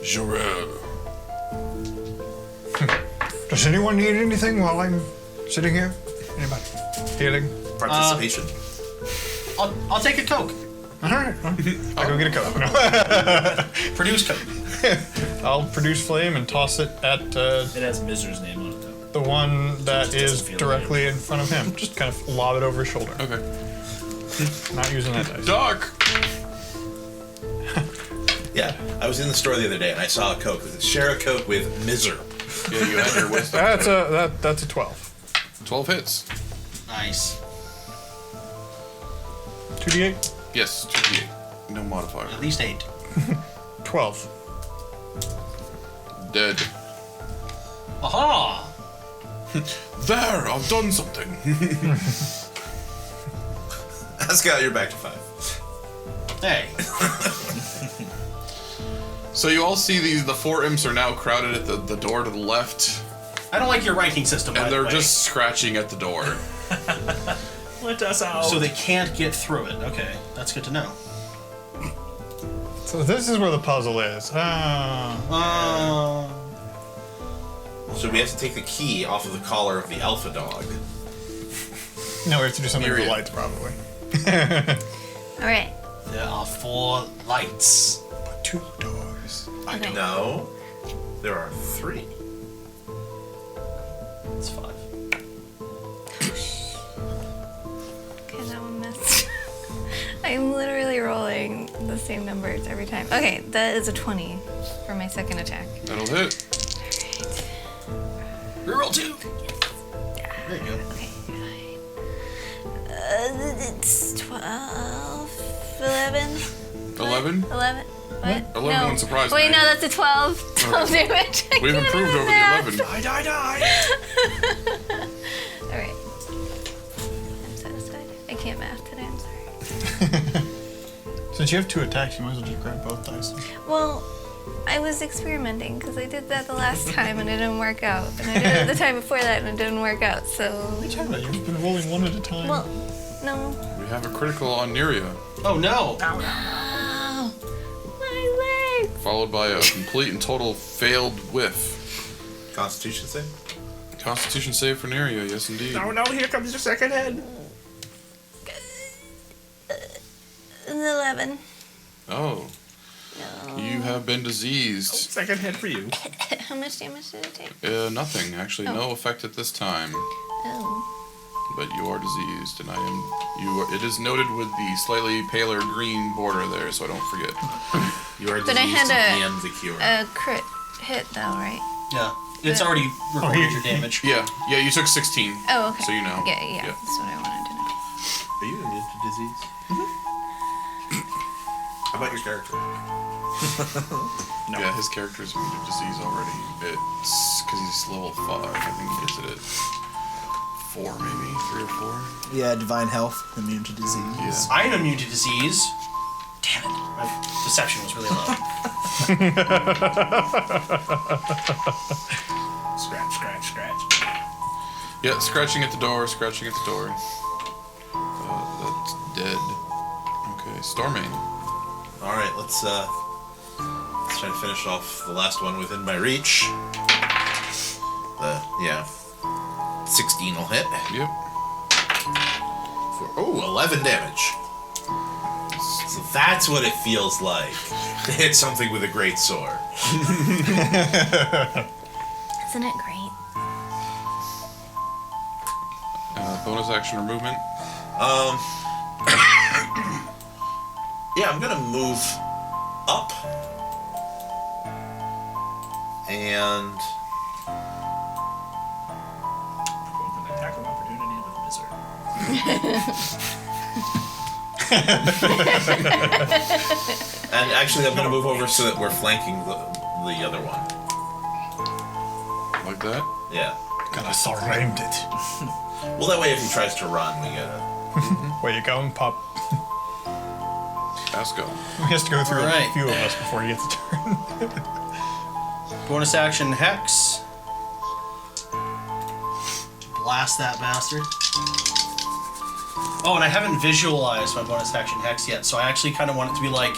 Jorell. Does anyone need anything while I'm sitting here? Anybody? Healing? Participation. I'll take a Coke. All right. Well, I'll go get a Coke. No. Produce Coke. I'll produce flame and toss it at It has Mizr's name on it, though. the one that Just is doesn't feel directly in front of him. Just kind of lob it over his shoulder. Okay. Not using that dice. Doc! Yeah, I was in the store the other day and I saw a Coke. Share a Coke with Mizr. Yeah, you had your wisdom. That's a 12. 12 hits. Nice. 2d8? Yes, 2d8. No modifier. At least 8. 12. Dead. Aha! There, I've done something. Ascot, you're back to 5. Hey. So you all see the 4 imps are now crowded at the door to the left, I don't like your ranking system, by and the they're way. just scratching at the door. Let us out. So they can't get through it. Okay, that's good to know. So this is where the puzzle is. So we have to take the key off of the collar of the alpha dog. No, we have to do something with the Neriah. lights, probably. All right. There are 4 lights. But 2 doors. Okay. No, there are 3. It's 5. Okay, that one missed. I'm literally rolling the same numbers every time. Okay, that is a 20 for my second attack. That'll hit. Reroll 2. There you go. Okay, it's 12, 11. 11? 11? What? 11 no. wouldn't surprise Wait, me. no, that's a 12. 12 damage. I We've can't improved do over math. the 11. Die. Alright. I'm satisfied. I can't math today, I'm sorry. Since you have 2 attacks, you might as well just grab both dice. Well, I was experimenting because I did that the last time and it didn't work out. And I did it the time before that and it didn't work out, so. What are you talking about? You've been rolling 1 at a time. Well, no. We have a critical on Neriah, Oh no! Oh, my leg! followed by a complete and total failed whiff. Constitution save? Constitution save for Neriah, yes indeed. No, here comes your second head. An 11. Oh, No. you have been diseased. Second head for you. How much damage did it take? Nothing, actually, no effect at this time. Oh. But you are diseased, and it is noted with the slightly paler green border there, so I don't forget. You are But I diseased had and the cure. a crit hit though, right? Yeah. It's already recorded your damage. Yeah, you took 16. Oh, okay. So you know. Yeah. That's what I wanted to know. Are you immune to disease? How about your character? No. Yeah, his character's immune to disease already. It's because he's level 5. I think he gets it at 4, maybe 3 or 4. Yeah, divine health, immune to disease. Yeah. I am immune to disease. Damn it. My deception was really low. Scratch. Yeah, scratching at the door. That's dead. Okay, Stormmane. All right, let's try to finish off the last one within my reach. 16 will hit. Yep. For 11 damage. So that's what it feels like to hit something with a great sword. Isn't it great? Bonus action or movement. Yeah, I'm gonna move up and Provoke an attack of opportunity with Mizr. and actually I'm gonna move over so that we're flanking the other one. Like that? Yeah. Gotta surround it. Well, that way if he tries to run, we gotta. Where you going, Pop? Asco. He has to go through Alright. a few of us before he gets a turn. Bonus action Hex. Blast that bastard. Oh, and I haven't visualized my bonus action Hex yet, so I actually kind of want it to be like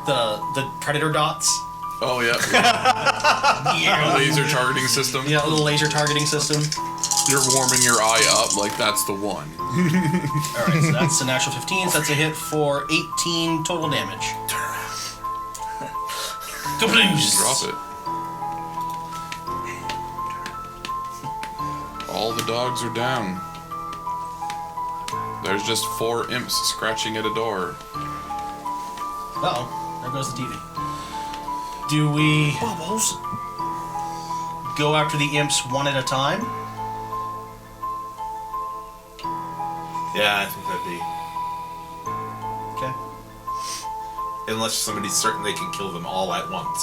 the Predator dots. Oh, yeah. Yeah. Laser targeting system. Yeah, a little laser targeting system. You're warming your eye up like that's the one. Alright, so that's a natural 15, so that's a hit for 18 total damage. Kabloos! Drop it. All the dogs are down. There's just 4 imps scratching at a door. Uh-oh, there goes the TV. Do we Bubbles. go after the imps one at a time? Yeah, I think that'd Okay. be. Unless somebody's certain they can kill them all at once.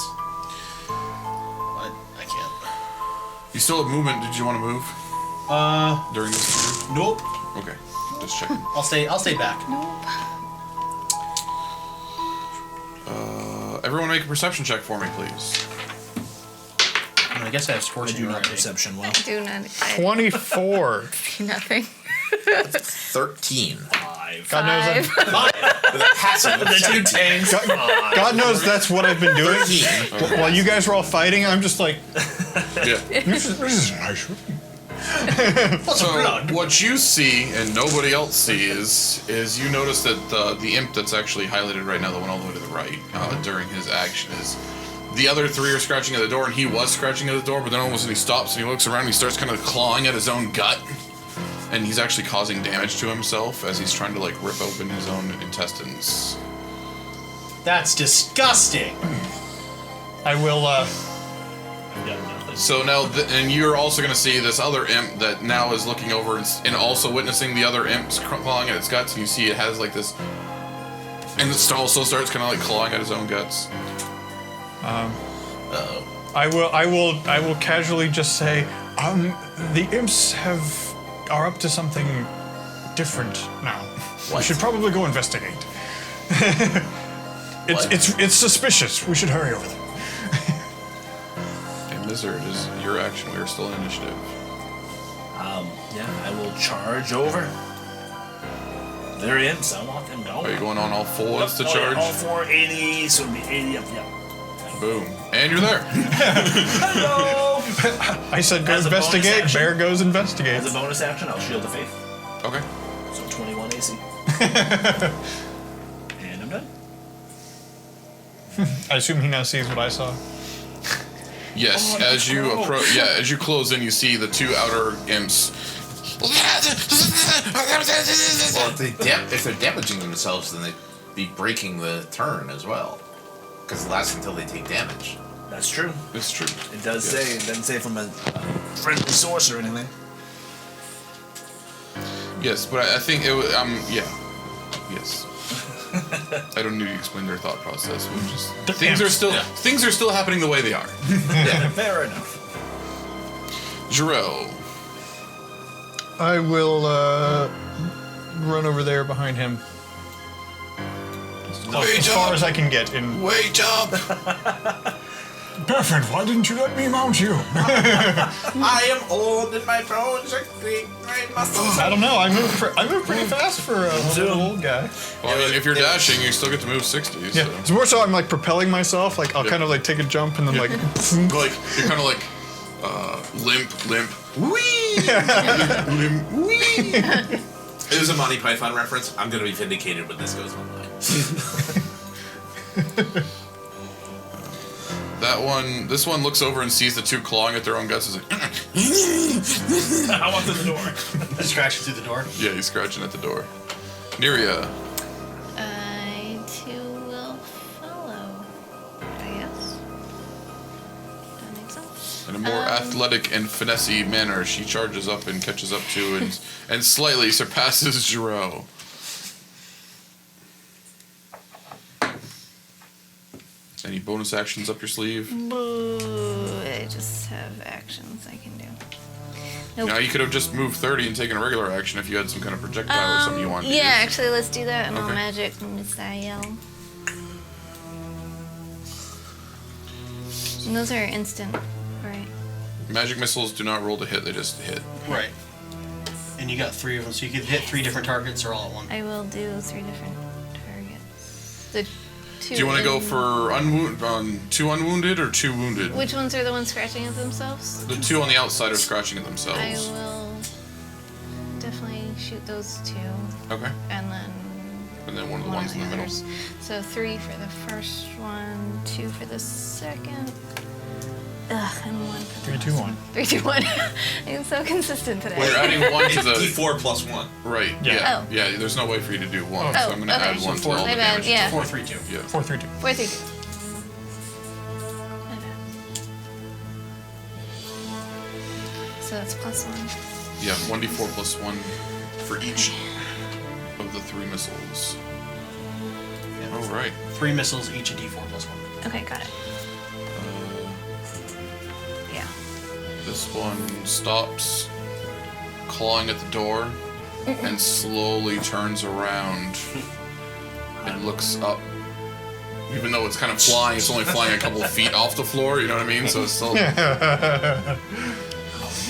I can't. You still have movement. Did you want to move during this turn? Nope. Okay, just checking. I'll stay back. Nope. Everyone make a perception check for me, please. I guess I have I scorching do not already. perception well. Do not. 24. Nothing. 13. God knows that. With a passive of The 2 17. tanks. God knows that's what I've been doing. 13. While you guys were all fighting, I'm just like, Yeah. this is nice. So what you see and nobody else sees is you notice that the imp that's actually highlighted right now, the one all the way to the right, during his action is the other 3 are scratching at the door, and he was scratching at the door, but then all of a sudden he stops and he looks around and he starts kind of clawing at his own gut, and he's actually causing damage to himself as he's trying to like rip open his own intestines. That's disgusting. I will, So now, and you're also going to see this other imp that now is looking over and also witnessing the other imps clawing at its guts, and you see it has like this, and it also starts kind of like clawing at his own guts. I will casually just say, the imps are up to something different now. We should probably go investigate. It's suspicious. We should hurry over there. And Mizr, it is your action. We are still in initiative. Yeah, I will charge over. They're imps. I want them going. Are you going on all fours to Oh, yeah, charge? all 480, so it'll be 80 up. Yeah. Boom. And you're there. Hello. I said go As a bonus investigate. action? Bear goes investigate. As a bonus action, I'll shield the faith. Okay. So 21 AC. And I'm done. I assume he now sees what I saw. Yes, as you approach, as you close in, you see the 2 outer imps. Well, if they're damaging themselves, then they'd be breaking the turn as well. Because it lasts until they take damage. That's true. It's true. It does say. It doesn't say from a friendly source or anything. Yes, but I think it was, yeah. Yes. I don't need to explain their thought process. We'll just, things are still happening the way they are. Yeah, fair enough. Jorell. I will run over there behind him. As far as I can get in. Wait up! Perfect. Why didn't you let me mount you? I am old and my bones are weak. My muscles I don't know. I move pretty fast for a little old guy. Well, I mean, if you're dashing, you still get to move 60. So. Yeah. It's more so I'm like propelling myself. Like I'll kind of like take a jump and then like. Like you're kind of like limp, wee, limp, wee. It was a Monty Python reference. I'm gonna be vindicated when this goes online. This one looks over and sees the 2 clawing at their own guts. Is like, I want through the door. Scratching through the door. yeah, he's scratching at the door. Neriah. I too will follow. I guess. That makes sense. In a more athletic and finessey manner, she charges up and catches up to and slightly surpasses Jorell. Any bonus actions up your sleeve? Boo. I just have actions I can do. Nope. Now you could have just moved 30 and taken a regular action if you had some kind of projectile or something you wanted to Yeah, use. actually, let's do that. And I'll Okay. magic missile. And those are instant, right? Magic missiles do not roll to hit; they just hit. Right. And you got 3 of them, so you could hit 3 different targets or all at once. I will do 3 different targets. The 2. Do you want to go for 2 unwounded or 2 wounded? Which ones are the ones scratching at themselves? The 2 on the outside are scratching at themselves. I will definitely shoot those 2, Okay. and then one of the ones in the middle. others. So 3 for the first one, 2 for the second. Ugh, and 1 for the 3, 2, 1. 3, 2, 1. I'm so consistent today. Well, you're adding 1 to the D4 plus 1. right. Yeah. Yeah. Oh. Yeah. There's no way for you to do 1, so Oh, I'm going to okay. add 1 to So all My the bad, damage. yeah. 4, 3, 2. Yeah. 4, 3, 2. 4, 3, 2. My bad. So that's plus 1. Yeah. 1d4 plus 1 for each of the 3 missiles. All right. 3 missiles, each a d4 plus 1. Okay, got it. Yeah. This one stops clawing at the door and slowly turns around and looks up Even though it's kind of flying, it's only flying a couple of feet off the floor, you know what I mean? So it's still...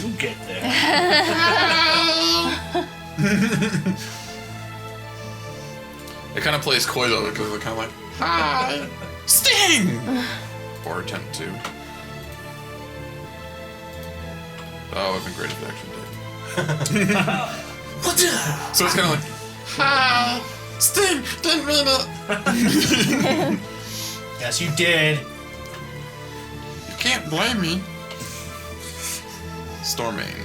You get there. It kind of plays coy though, because they're kind of like, hi, sting! Or attempt to. Oh, it'd been great if it actually did. So it's kind of like, hi, sting, didn't mean it. Yes, you did. You can't blame me. Stormmane.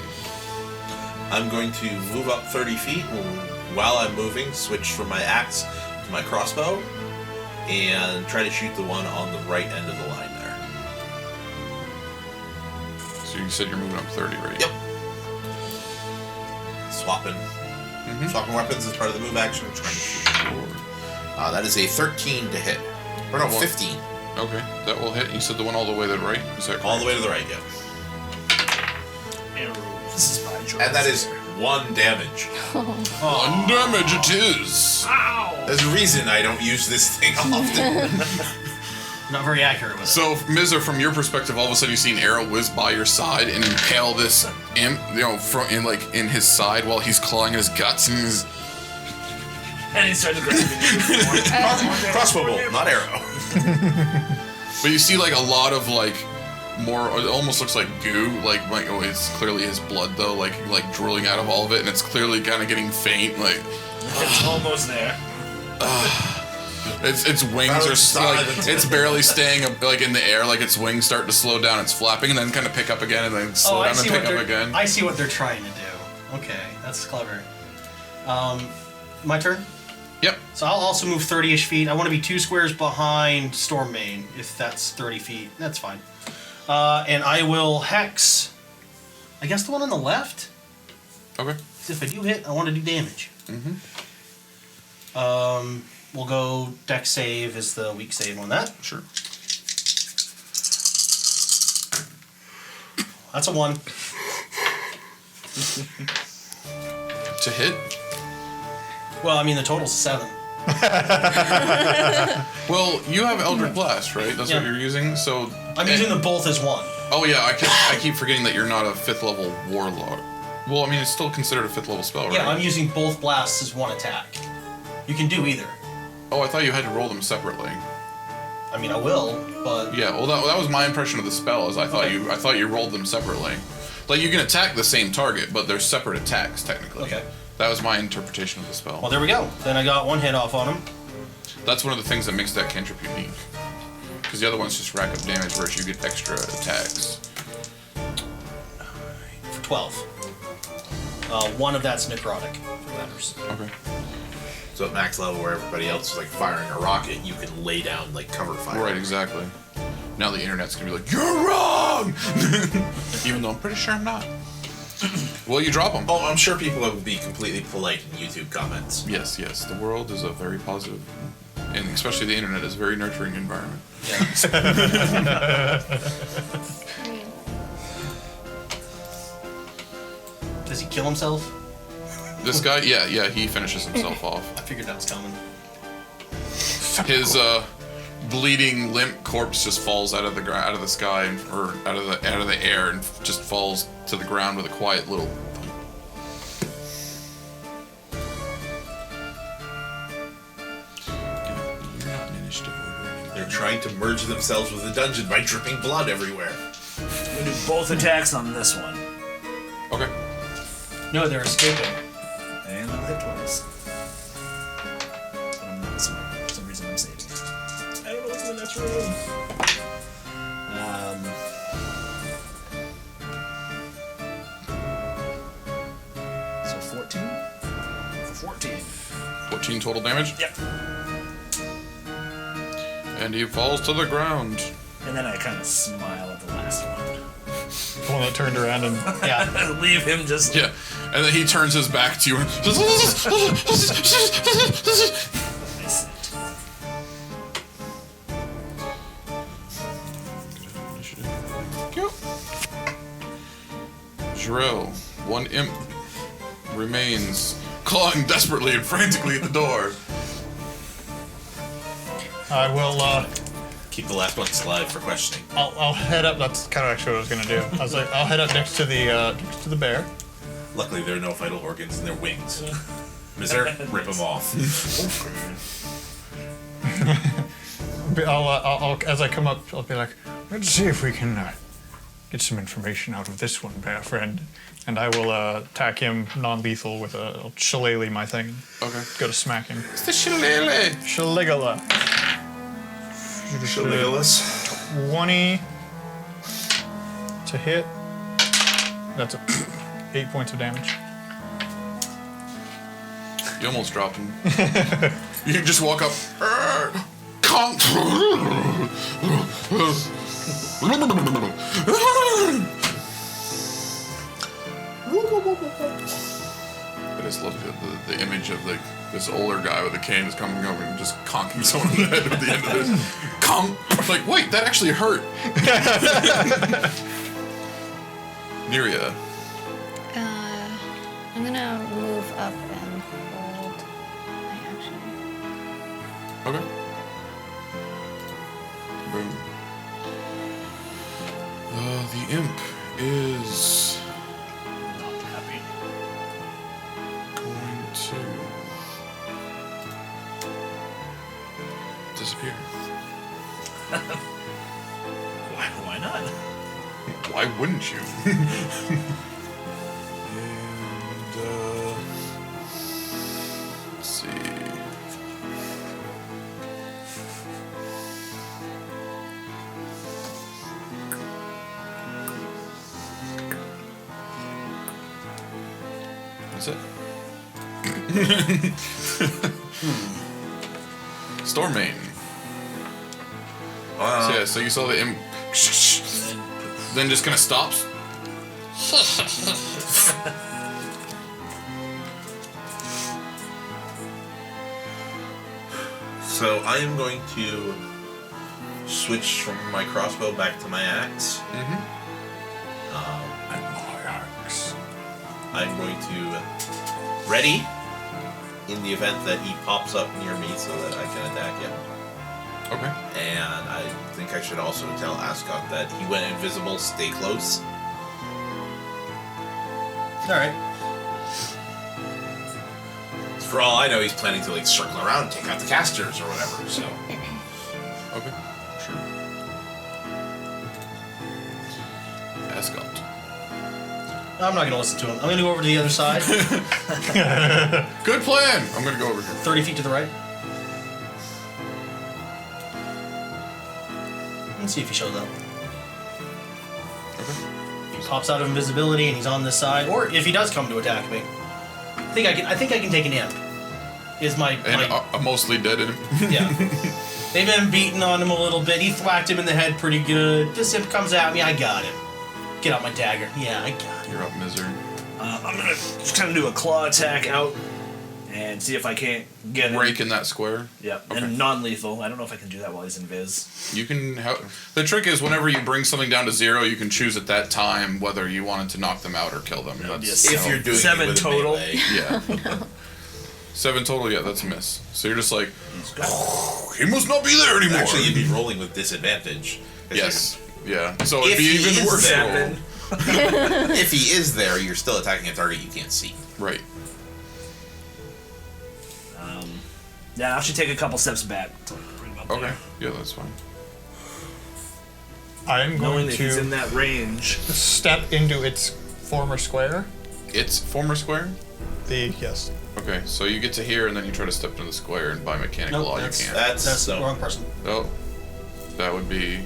I'm going to move up 30 feet. While I'm moving, switch from my axe to my crossbow and try to shoot the one on the right end of the line there. So you said you're moving up 30, right? Yep. Swapping weapons as part of the move action. I'm trying to shoot forward. That is a 13 to hit. Or no, 15. Okay, that will hit. You said the one all the way to the right? Is that correct? All the way to the right, yeah. This is my joy. And that is 1 damage. 1 damage it is! Ow! There's a reason I don't use this thing often. Not very accurate with it. So, Mizr, from your perspective, all of a sudden you see an arrow whiz by your side and impale this imp, in his side while he's clawing at his guts and he's... And he starts grabbing Crossbow bolt, not arrow. But you see, like, a lot of, like, more, it almost looks like goo, it's clearly his blood, though, like drooling out of all of it, and it's clearly kind of getting faint, like... It's almost there. Its wings are it's barely staying like in the air, like its wings start to slow down, it's flapping, and then kind of pick up again, and then slow down and pick up again. I see what they're trying to do. Okay, that's clever. My turn? Yep. So I'll also move 30-ish feet. I want to be 2 squares behind Stormmane, if that's 30 feet. That's fine. And I will hex, I guess the one on the left? Okay. 'Cause if I do hit, I want to do damage. We'll go dex save is the weak save on that. Sure. That's a 1. To hit? Well, I mean, the total's 7. Well, you have Eldritch Blast, right? That's what Yeah. you're using, so... I'm using them both as 1. Oh yeah, I keep forgetting that you're not a 5th level warlock. Well, I mean, it's still considered a 5th level spell, right? Yeah, I'm using both blasts as 1 attack. You can do either. Oh, I thought you had to roll them separately. I mean, I will, but... Yeah, well, that was my impression of the spell, is I thought you rolled them separately. Like, you can attack the same target, but they're separate attacks, technically. Okay. That was my interpretation of the spell. Well, there we go. Then I got 1 hit off on him. That's one of the things that makes that cantrip unique. Because the other ones just rack up damage, whereas you get extra attacks. For 12. 1 of that's necrotic, for letters. Okay. So at max level, where everybody else is like firing a rocket, you can lay down like cover fire. Right, exactly. Now the internet's gonna be like, you're wrong! Even though I'm pretty sure I'm not. Well, you drop them. Oh, I'm sure people would be completely polite in YouTube comments. Yes. The world is a very positive, and especially the internet is a very nurturing environment. Does he kill himself? This guy, yeah, he finishes himself off. I figured that was coming. His bleeding, limp corpse just falls out of the sky, or out of the air, and just falls to the ground with a quiet little thump. You're not an initiative order anymore. They're trying to merge themselves with the dungeon by dripping blood everywhere. We do both attacks on this one. Okay. No, they're escaping. And I'll hit twice. But I'm not smart. For some reason I'm saving. I don't know what's in the next room. So 14? 14. 14 total damage, Yep. and he falls to the ground. And then I kind of smile at the last one. The one that turned around and Yeah. Leave him just. Yeah, and then he turns his back to you and... I sit. Jorell, 1 imp remains clawing desperately and frantically at the door. I will. Keep the last ones alive for questioning. I'll head up. That's kind of actually what I was gonna do. I was like, I'll head up next to the bear. Luckily, there are no vital organs in their wings. Mizr, rip them off. I'll as I come up, I'll be like, let's see if we can get some information out of this one, bear friend. And I will attack him non-lethal with a shillelagh my thing. Okay. Go to smack him. It's the shillelagh. Shillelagh. Legolas. 20 to hit. That's 8 points of damage. You almost dropped him. You can just walk up. Come. I just love the image of this older guy with a cane is coming over and just conking someone in the head at the end of this. Conk. Like, wait, that actually hurt. Neriah. I'm gonna move up and hold my action. Okay. Boom. The imp is Not happy. going to disappear. Why not? Why wouldn't you? And let's see. That's it. Stormmane. So yeah, so you saw the imp. Then just kind of stops. So I am going to switch from my crossbow back to my axe. And my axe. I'm going to ready in the event that he pops up near me so that I can attack him. Okay. And I think I should also tell Ascot that he went invisible, stay close. Alright. For all I know, he's planning to like circle around and take out the casters or whatever, so. Okay. Sure. Ascot. I'm not gonna listen to him. I'm gonna go over to the other side, Good plan. I'm gonna go over here. 30 feet to the right. And see if he shows up. Okay. If he pops out of invisibility and he's on this side, or if he does come to attack me. I think I can take an imp. Is my And I'm mostly dead in him. yeah. They've been beating on him a little bit. He thwacked him in the head pretty good. This imp comes at me, I got him. Get out my dagger. Yeah, I got him. You're up, Mizr. I'm gonna just kind of do a claw attack out and see if I can't get him. Rake in that square. Yep, Okay. and non-lethal. I don't know if I can do that while he's invis. You can. The trick is, whenever you bring something down to 0, you can choose at that time whether you wanted to knock them out or kill them. That's, Yes. If you're doing 7 it with total. A melee. yeah. 7 total. Yeah, that's a miss. So you're just like, he must not be there anymore. Actually, you'd be rolling with disadvantage. 'cause Yes. Yeah. So it'd If be he even is worse. there- roll. if he is there, you're still attacking a target you can't see. Right. Yeah, I'll actually take a couple steps back. Bring him up Okay. there. Yeah, that's fine. I'm Knowing going that he's in to that range. step into its former square. It's former square. Yes. Okay, so you get to here, and then you try to step into the square, and by mechanical Nope, law, you that's- can't. That's That's the so. wrong person. Oh, that would be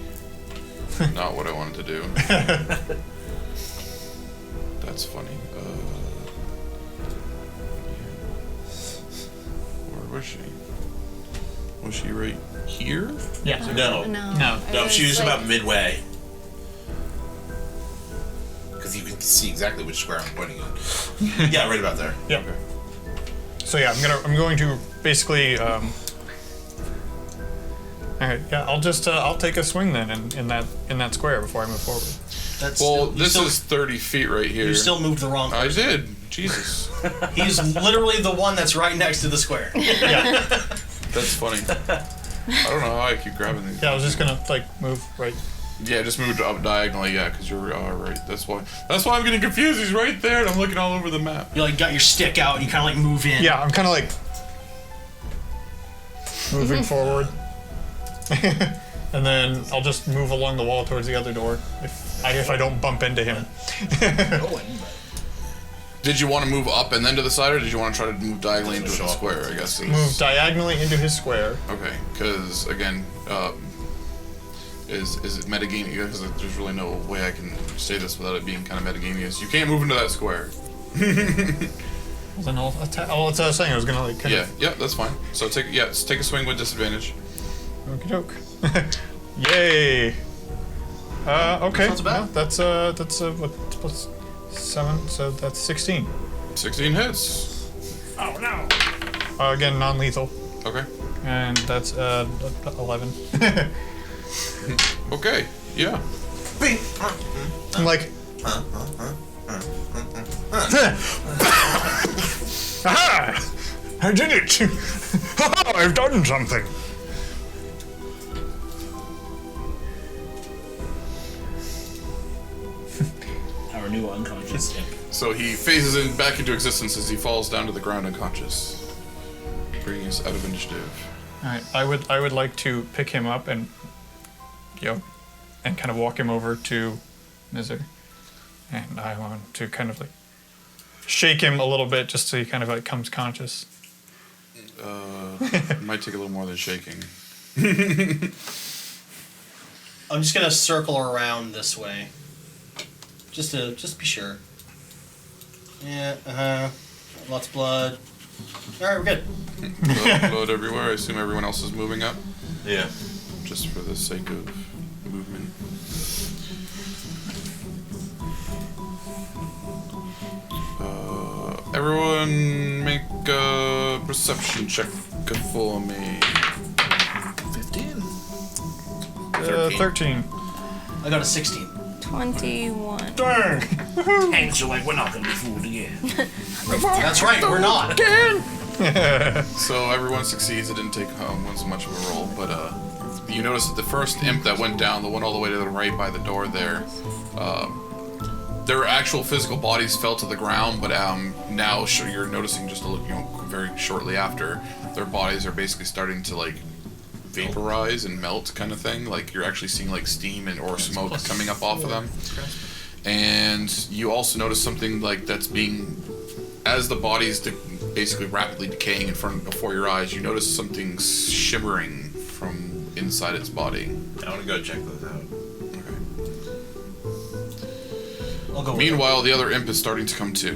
not what I wanted to do. That's funny. Where was she? Was she right here? Yeah. No. No. No, she was like, about midway. Because you can see exactly which square I'm pointing at. Yeah, right about there. Yeah. Okay. So yeah, I'm going to basically. All right. Yeah, I'll take a swing then in that square before I move forward. That's Well, still, this is 30 feet right here. You still moved the wrong I person. did. Jesus. He's literally the one that's right next to the square. Yeah. That's funny. I don't know how I keep grabbing these. Yeah, I was just gonna like move right. Yeah, just move up diagonally. Yeah, because you're right. That's why I'm getting confused. He's right there, and I'm looking all over the map. You like got your stick out and you kind of like move in. Yeah, I'm kind of like moving forward, and then I'll just move along the wall towards the other door if I don't bump into him. Did you want to move up and then to the side, or did you want to try to move diagonally into the square? I guess. Move diagonally into his square. Okay, because again, is it metagaming? Because there's really no way I can say this without it being kind of metagamious. You can't move into that square. Well, then I'll attack. Oh, that's what I was saying. I was gonna like. Yeah, that's fine. So take a swing with disadvantage. Okie doke. Yay. Okay. Sounds bad. No, that's what's 7? So that's 16. 16 hits. Oh no! Again, non-lethal, Okay. and that's 11. Okay. Yeah. I'm like. Aha! I did it! Haha! I've done something. Our new unconscious imp. So he phases back into existence as he falls down to the ground unconscious, bringing us out of initiative. All right. I would like to pick him up and and kind of walk him over to Mizr, and I want to kind of like shake him a little bit just so he kind of like comes conscious. It might take a little more than shaking. I'm just gonna circle around this way, just to be sure. Yeah. Lots of blood. All right, we're good. Blood everywhere. I assume everyone else is moving up, Yeah. just for the sake of movement. Everyone make a perception check for me. 15. 13. I got a 16. 21. And so like we're not gonna be fooled again. That's right, we're not. So everyone succeeds. It didn't take one so much of a roll, but you notice that the first imp that went down, the one all the way to the right by the door there, their actual physical bodies fell to the ground, but now you're noticing just very shortly after, their bodies are basically starting to like vaporize and melt, kind of thing. Like you're actually seeing like steam or smoke coming up off of them. And you also notice something like that's being, as the body's basically rapidly decaying before your eyes, you notice something shimmering from inside its body. I want to go check those out. I'll go. Meanwhile, the other imp is starting to come to.